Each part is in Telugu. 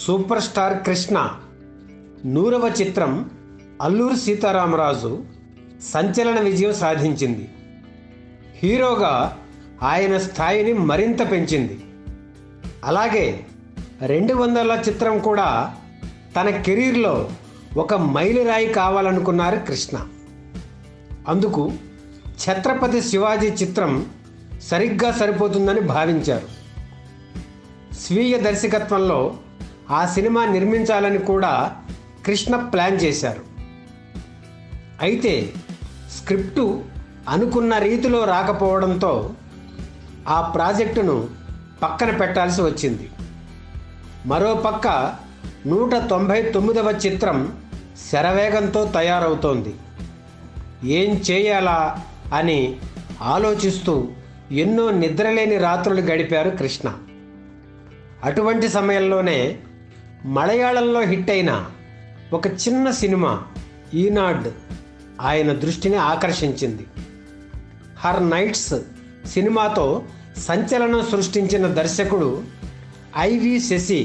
సూపర్ స్టార్ కృష్ణ 100వ చిత్రం అల్లూరి సీతారామరాజు సంచలన విజయం సాధించింది. హీరోగా ఆయన స్థాయిని మరింత పెంచింది. అలాగే 200ల చిత్రం కూడా తన కెరీర్లో ఒక మైలురాయి కావాలనుకున్నారు కృష్ణ. అందుకు ఛత్రపతి శివాజీ చిత్రం సరిగ్గా సరిపోతుందని భావించారు. స్వీయ దర్శకత్వంలో ఆ సినిమా నిర్మించాలని కూడా కృష్ణ ప్లాన్ చేశారు. అయితే స్క్రిప్టు అనుకున్న రీతిలో రాకపోవడంతో ఆ ప్రాజెక్టును పక్కన పెట్టాల్సి వచ్చింది. మరోపక్క 199వ చిత్రం శరవేగంతో తయారవుతోంది. ఏం చేయాలా అని ఆలోచిస్తూ ఎన్నో నిద్రలేని రాత్రులు గడిపారు కృష్ణ. అటువంటి సమయంలోనే మలయాళంలో హిట్ అయిన ఒక చిన్న సినిమా ఈనాడ్ ఆయన దృష్టిని ఆకర్షించింది. హర్ నైట్స్ సినిమాతో సంచలనం సృష్టించిన దర్శకుడు ఐవి శశి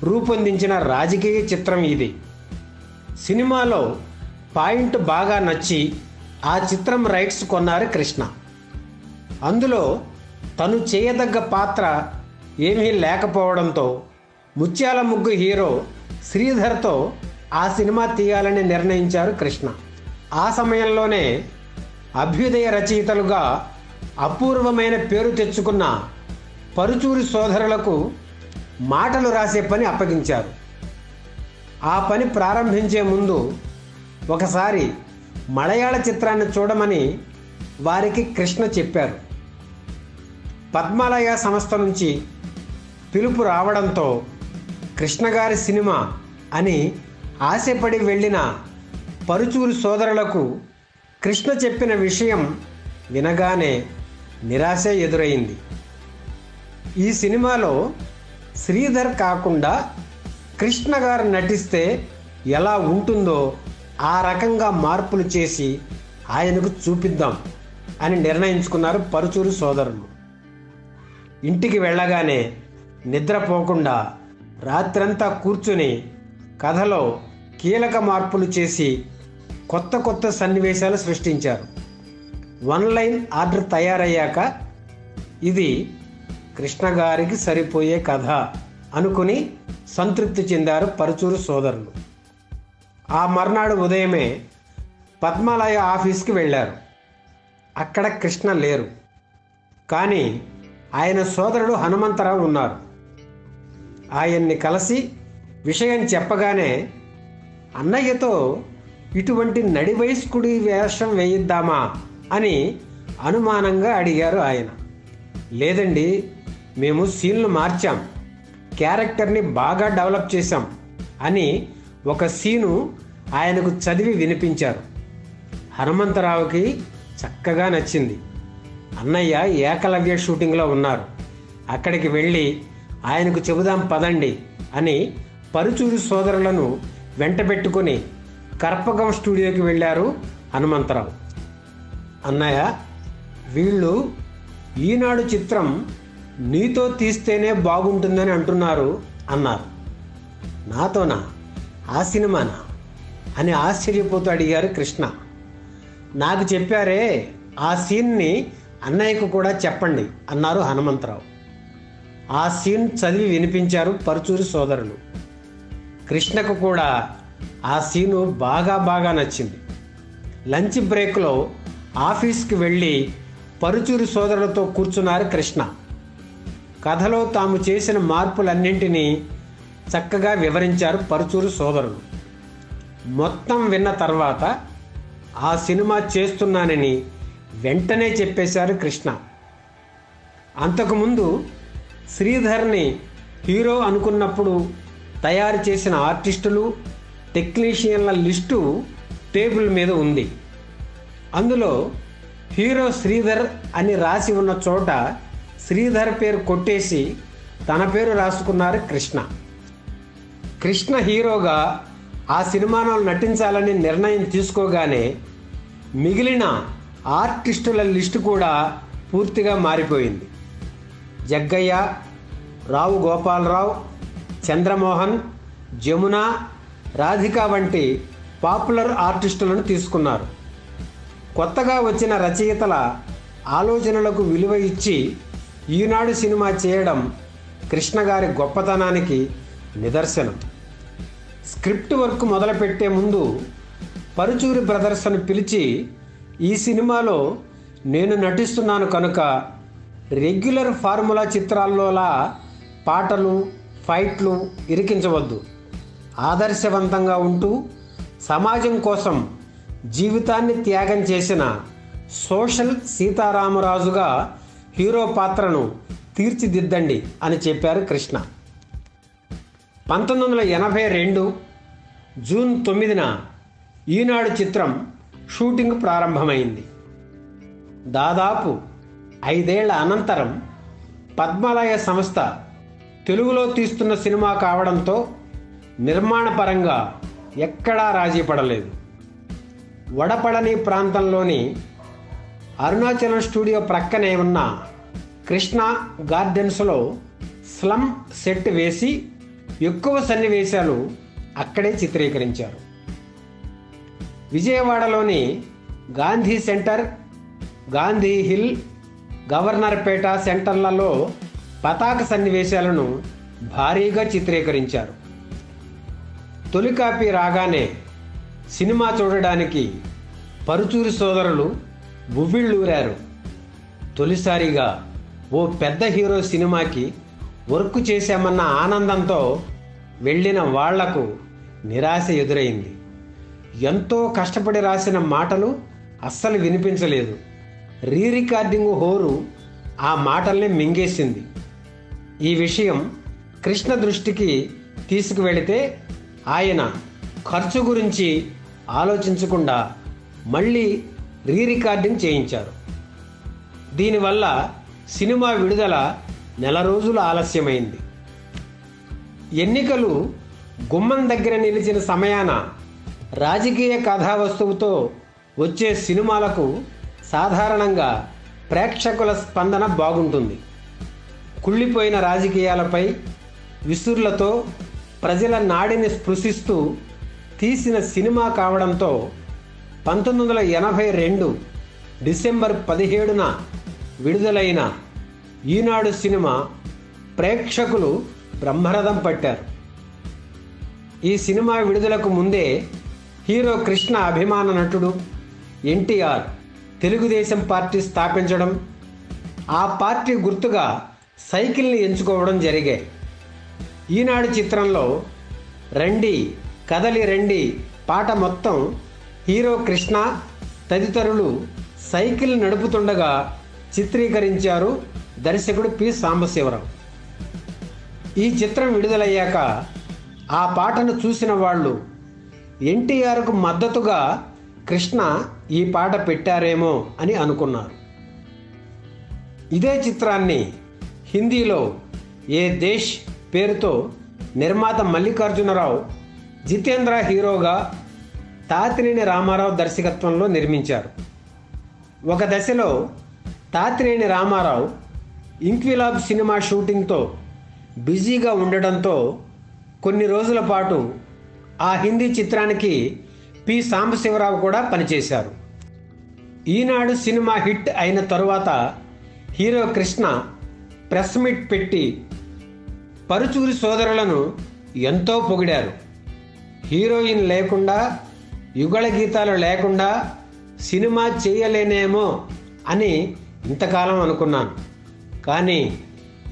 రూపొందించిన రాజకీయ చిత్రం ఇది. సినిమాలో పాయింట్ బాగా నచ్చి ఆ చిత్రం రైట్స్ కొన్నారు కృష్ణ. అందులో తను చేయదగ్గ పాత్ర ఏమీ లేకపోవడంతో ముత్యాల ముగ్గు హీరో శ్రీధర్తో ఆ సినిమా తీయాలని నిర్ణయించారు కృష్ణ. ఆ సమయంలోనే అభ్యుదయ రచయితలుగా అపూర్వమైన పేరు తెచ్చుకున్న పరుచూరి సోదరులకు మాటలు రాసే పని అప్పగించారు. ఆ పని ప్రారంభించే ముందు ఒకసారి మలయాళ చిత్రాన్ని చూడమని వారికి కృష్ణ చెప్పారు. పద్మాలయ సంస్థ నుంచి పిలుపు రావడంతో కృష్ణ గారి సినిమా అని ఆశపడి వెళ్ళిన పరుచూరి సోదరులకు కృష్ణ చెప్పిన విషయం వినగానే నిరాశ ఎదురైంది. ఈ సినిమాలో శ్రీధర్ కాకుండా కృష్ణ గారు నటిస్తే ఎలా ఉంటుందో ఆ రకంగా మార్పులు చేసి ఆయనకు చూపిద్దాం అని నిర్ణయించుకున్నారు పరుచూరి సోదరులు. ఇంటికి వెళ్ళగానే నిద్రపోకుండా రాత్రంతా కూర్చుని కథలో కీలక మార్పులు చేసి కొత్త కొత్త సన్నివేశాలు సృష్టించారు. 1 లైన్ ఆర్డర్ తయారయ్యాక ఇది కృష్ణ గారికి సరిపోయే కథ అనుకుని సంతృప్తి చెందారు పరుచూరు సోదరులు. ఆ మర్నాడు ఉదయమే పద్మాలయ ఆఫీస్కి వెళ్ళారు. అక్కడ కృష్ణ లేరు. కానీ ఆయన సోదరుడు హనుమంతరావు ఉన్నారు. ఆయన్ని కలిసి విషయం చెప్పగానే అన్నయ్యతో ఇటువంటి నడి వయస్కుడి వేషం వేయిద్దామా అని అనుమానంగా అడిగారు ఆయన. లేదండి, మేము సీన్లు మార్చాం, క్యారెక్టర్ని బాగా డెవలప్ చేశాం అని ఒక సీను ఆయనకు చదివి వినిపించారు. హనుమంతరావుకి చక్కగా నచ్చింది. అన్నయ్య ఏకలవ్య షూటింగ్లో ఉన్నారు, అక్కడికి వెళ్ళి ఆయనకు చెబుదాం పదండి అని పరుచూరి సోదరులను వెంటబెట్టుకొని కర్పగం స్టూడియోకి వెళ్ళారు హనుమంతరావు. అన్నయ్య, వీళ్ళు ఈనాడు చిత్రం నీతో తీస్తేనే బాగుంటుందని అంటున్నారు అన్నారు. నాతోనా? ఆ సినిమానా అని ఆశ్చర్యపోతూ అడిగారు కృష్ణ. నాకు చెప్పారే, ఆ సీన్ని అన్నయ్యకు కూడా చెప్పండి అన్నారు హనుమంతరావు. ఆ సీన్ చదివి వినిపించారు పరుచూరి సోదరులు. కృష్ణకు కూడా ఆ సీను బాగా నచ్చింది. లంచ్ బ్రేక్లో ఆఫీస్కి వెళ్ళి పరుచూరి సోదరులతో కూర్చున్నారు కృష్ణ. కథలో తాము చేసిన మార్పులన్నింటినీ చక్కగా వివరించారు పరుచూరి సోదరులు. మొత్తం విన్న తర్వాత ఆ సినిమా చేస్తున్నానని వెంటనే చెప్పేశారు కృష్ణ. అంతకుముందు శ్రీధర్ని హీరో అనుకున్నప్పుడు తయారు చేసిన ఆర్టిస్టులు, టెక్నీషియన్ల లిస్టు టేబుల్ మీద ఉంది. అందులో హీరో శ్రీధర్ అని రాసి ఉన్న చోట శ్రీధర్ పేరు కొట్టేసి తన పేరు రాసుకున్నారు కృష్ణ. కృష్ణ హీరోగా ఆ సినిమాలో నటించాలని నిర్ణయం తీసుకోగానే మిగిలిన ఆర్టిస్టుల లిస్టు కూడా పూర్తిగా మారిపోయింది. జగ్గయ్య, రావు గోపాలరావు, చంద్రమోహన్, జమున, రాధిక వంటి పాపులర్ ఆర్టిస్టులను తీసుకున్నారు. కొత్తగా వచ్చిన రచయితల ఆలోచనలకు విలువ ఇచ్చి ఈనాడు సినిమా చేయడం కృష్ణ గారి గొప్పతనానికి నిదర్శనం. స్క్రిప్ట్ వర్క్ మొదలుపెట్టే ముందు పరుచూరి బ్రదర్స్ను పిలిచి, ఈ సినిమాలో నేను నటిస్తున్నాను కనుక రెగ్యులర్ ఫార్ములా చిత్రాల్లోలా పాటలు, ఫైట్లు ఇరికించవద్దు. ఆదర్శవంతంగా ఉంటూ సమాజం కోసం జీవితాన్ని త్యాగం చేసిన సోషల్ సీతారామరాజుగా హీరో పాత్రను తీర్చిదిద్దండి అని చెప్పారు కృష్ణ. 1982 జూన్ 9న ఈనాడు చిత్రం షూటింగ్ ప్రారంభమైంది. దాదాపు 5 ఏళ్ల అనంతరం పద్మాలయ సంస్థ తెలుగులో తీస్తున్న సినిమా కావడంతో నిర్మాణపరంగా ఎక్కడా రాజీ పడలేదు. వడపళని ప్రాంతంలోని అరుణాచలం స్టూడియో ప్రక్కనే ఉన్న కృష్ణ గార్డెన్స్లో స్లమ్ సెట్ వేసి ఎక్కువ సన్నివేశాలు అక్కడే చిత్రీకరించారు. విజయవాడలోని గాంధీ సెంటర్, గాంధీ హిల్, గవర్నర్పేట సెంటర్లలో పతాక సన్నివేశాలను భారీగా చిత్రీకరించారు. తొలి కాపీ రాగానే సినిమా చూడడానికి పరుచూరి సోదరులు బువ్విళ్ళూరారు. తొలిసారిగా ఓ పెద్ద హీరో సినిమాకి వర్క్ చేశామన్న ఆనందంతో వెళ్ళిన వాళ్లకు నిరాశ ఎదురైంది. ఎంతో కష్టపడి రాసిన మాటలు అస్సలు వినిపించలేదు. రికార్డింగ్ హోరు ఆ మాటల్ని మింగేసింది. ఈ విషయం కృష్ణ దృష్టికి తీసుకువెళితే ఆయన ఖర్చు గురించి ఆలోచించకుండా మళ్ళీ రికార్డింగ్ చేయించారు. దీనివల్ల సినిమా విడుదల నెల రోజులు ఆలస్యమైంది. ఎన్నికలు గుమ్మం దగ్గర నిలిచిన సమయాన రాజకీయ కథావస్తువుతో వచ్చే సినిమాలకు సాధారణంగా ప్రేక్షకుల స్పందన బాగుంటుంది. కుళ్ళిపోయిన రాజకీయాలపై విసుర్లతో ప్రజల నాడిని స్పృశిస్తూ తీసిన సినిమా కావడంతో 1982 డిసెంబర్ 17న విడుదలైన ఈనాడు సినిమా ప్రేక్షకులు బ్రహ్మరథం పట్టారు. ఈ సినిమా విడుదలకు ముందే హీరో కృష్ణ అభిమాన నటుడు ఎన్టీఆర్ తెలుగుదేశం పార్టీ స్థాపించడం, ఆ పార్టీ గుర్తుగా సైకిల్ని ఎంచుకోవడం జరిగాయి. ఈనాడు చిత్రంలో రండి కదలి రండి పాట మొత్తం హీరో కృష్ణ తదితరులు సైకిల్ నడుపుతుండగా చిత్రీకరించారు దర్శకుడు పి. సాంబశివరావు. ఈ చిత్రం విడుదలయ్యాక ఆ పాటను చూసిన వాళ్ళు ఎన్టీఆర్కు మద్దతుగా కృష్ణ ఈ పాట పెట్టారేమో అని అనుకున్నారు. ఇదే చిత్రాన్ని హిందీలో ఏ దేశ్ పేరుతో నిర్మాత మల్లికార్జునరావు, జితేంద్ర హీరోగా, తాతినేని రామారావు దర్శకత్వంలో నిర్మించారు. ఒక దశలో తాతినేని రామారావు ఇంక్విలాబ్ సినిమా షూటింగ్తో బిజీగా ఉండడంతో కొన్ని రోజుల పాటు ఆ హిందీ చిత్రానికి పి. సాంబశివరావు కూడా పనిచేశారు. ఈనాడు సినిమా హిట్ అయిన తరువాత హీరో కృష్ణ ప్రెస్ మీట్ పెట్టి పరుచూరి సోదరులను ఎంతో పొగిడారు. హీరోయిన్ లేకుండా, యుగళ గీతాలు లేకుండా సినిమా చేయలేనేమో అని ఇంతకాలం అనుకున్నాను, కానీ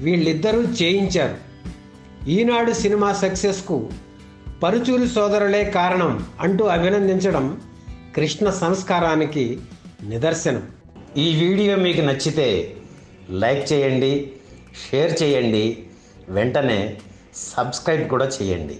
వీళ్ళిద్దరూ చేయించారు. ఈనాడు సినిమా సక్సెస్కు పరుచూరి సోదరులే కారణం అంటూ అభినందించడం కృష్ణ సంస్కారానికి నిదర్శనం. ఈ వీడియో మీకు నచ్చితే లైక్ చేయండి, షేర్ చేయండి, వెంటనే సబ్స్క్రైబ్ కూడా చేయండి.